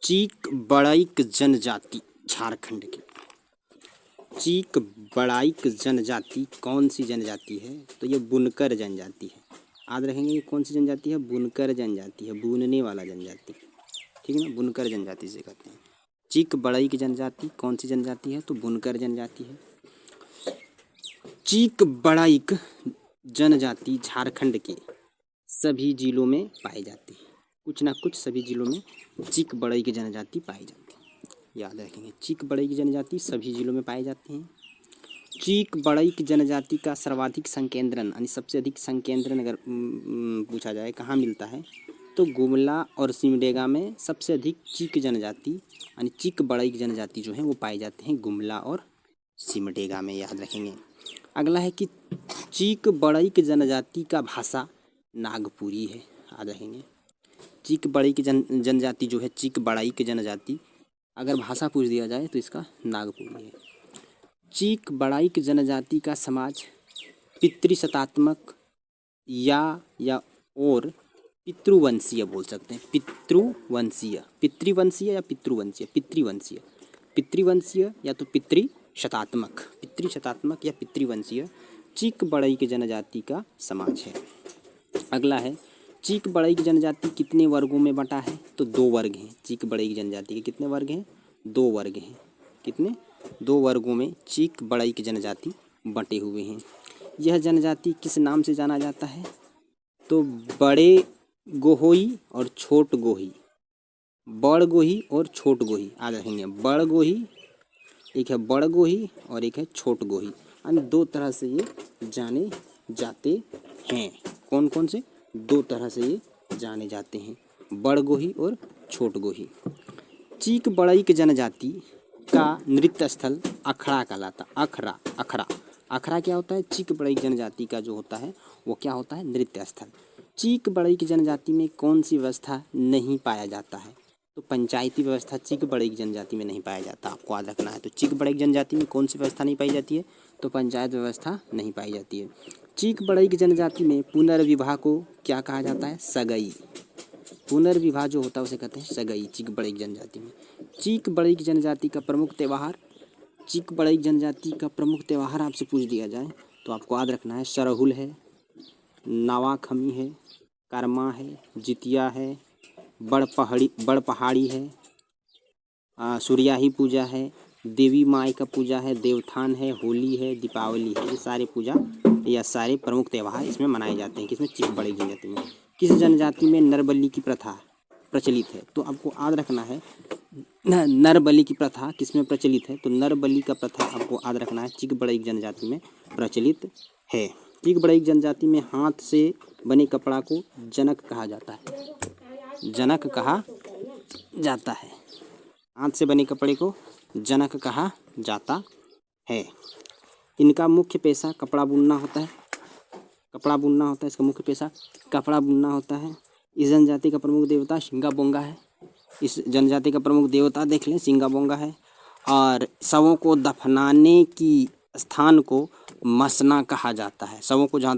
चीक बड़ाइक जनजाति झारखंड की। चीक बड़ाइक जनजाति कौन सी जनजाति है? तो ये बुनकर जनजाति है। याद रखेंगे ये कौन सी जनजाति है? बुनकर जनजाति है, बुनने वाला जनजाति। ठीक है ना, बुनकर जनजाति से कहते हैं। चीक बड़ाइक जनजाति कौन सी जनजाति है? तो बुनकर जनजाति है। चीक बड़ाइक जनजाति झारखंड के सभी जिलों में पाई जाती है। कुछ ना कुछ सभी जिलों में चीक बड़ाइक जनजाति पाई जाती है। याद रखेंगे, चीक बड़ाइक जनजाति सभी जिलों में पाई जाती हैं। चीक बड़ाइक जनजाति का सर्वाधिक संकेंद्रण यानी सबसे अधिक संकेंद्रण अगर पूछा जाए कहाँ मिलता है, तो गुमला और सिमडेगा में सबसे अधिक चीक जनजाति यानी चीक बड़ाइक जनजाति जो है वो पाए जाते हैं गुमला और सिमडेगा में। याद रखेंगे। अगला है कि चीक बड़ाइक जनजाति का भाषा नागपुरी है। याद रखेंगे, चीक बड़ाइक जनजाति जो है, चीक बड़ाइक जनजाति अगर भाषा पूछ दिया जाए तो इसका नागपुरी है। चीक बड़ाइक जनजाति का समाज पितृसत्तात्मक या और पितृवंशीय बोल सकते हैं। पितृवंशीय, पितृवंशीय या पितृवंशीय, पितृवंशीय, पितृवंशीय या तो पितृशतात्मक, पितृशतात्मक या पितृवंशीय चीक बड़ाइक जनजाति का समाज है। अगला है, चीक बड़ाइक जनजाति कितने वर्गों में बंटा है? तो 2 वर्ग हैं। चीक बड़ाइक जनजाति के कितने वर्ग हैं? 2 वर्ग हैं। कितने? 2 वर्गों में चीक बड़ाइक जनजाति बंटे हुए हैं। यह जनजाति किस नाम से जाना जाता है? तो बड़े गोहोई और छोट गोही, बड़ गोही और छोट गोही। याद रखेंगे, बड़ गोही, एक है बड़ गोही और एक है छोट गोही, यानी 2 तरह से ये जाने जाते हैं। कौन कौन से? 2 तरह से ये जाने जाते हैं, बड़ गोही और छोट गोही। चीक बड़ाइक जनजाति का नृत्य स्थल अखड़ा कहलाता। अखड़ा, अखड़ा, अखड़ा क्या होता है? चीक बड़ाइक जनजाति का जो होता है वो क्या होता है? नृत्य स्थल। चीक बड़ाइक जनजाति में कौन सी व्यवस्था नहीं पाया जाता है? तो पंचायती व्यवस्था चीक बड़ाइक जनजाति में नहीं पाया जाता, आपको याद रखना है। तो चीक बड़ाइक जनजाति में कौन सी व्यवस्था नहीं पाई जाती है? तो पंचायत व्यवस्था नहीं पाई जाती है। चीक बड़ाइक जनजाति में पुनर्विवाह को क्या कहा जाता है? सगाई। पुनर्विवाह जो होता है उसे कहते हैं सगाई, चीक बड़ाइक जनजाति में। चीक बड़ाइक जनजाति का प्रमुख त्यौहार, चीक बड़ाइक जनजाति का प्रमुख त्यौहार आपसे पूछ दिया जाए तो आपको याद रखना है सरहुल है, नवाखमी है, कर्मा है, जितिया है, बड़ पहाड़ी है, सूर्याही पूजा है, देवी माई का पूजा है, देवथान है, होली है, दीपावली है। ये सारे पूजा या सारे प्रमुख त्यौहार इसमें मनाए जाते हैं। किसमें? चीक बड़ाइक जनजाति में। किस जनजाति में नरबली की प्रथा प्रचलित है? तो आपको याद रखना है नरबली की प्रथा किसमें प्रचलित है? तो नरबली का प्रथा आपको याद रखना है चीक बड़ाइक जनजाति में प्रचलित है। चीक बड़ाइक जनजाति में हाथ से बने कपड़ा को जनक कहा जाता है। जनक कहा जाता है। हाथ से बने कपड़े को जनक कहा जाता है। इनका मुख्य पेशा कपड़ा बुनना होता है। कपड़ा बुनना होता है, इसका मुख्य पेशा कपड़ा बुनना होता है। इस जनजाति का प्रमुख देवता सिंगा बोंगा है। इस जनजाति का प्रमुख देवता देख लें, सिंगा बोंगा है। और शवों को दफनाने की स्थान को मसना कहा जाता है। शवों को जहाँ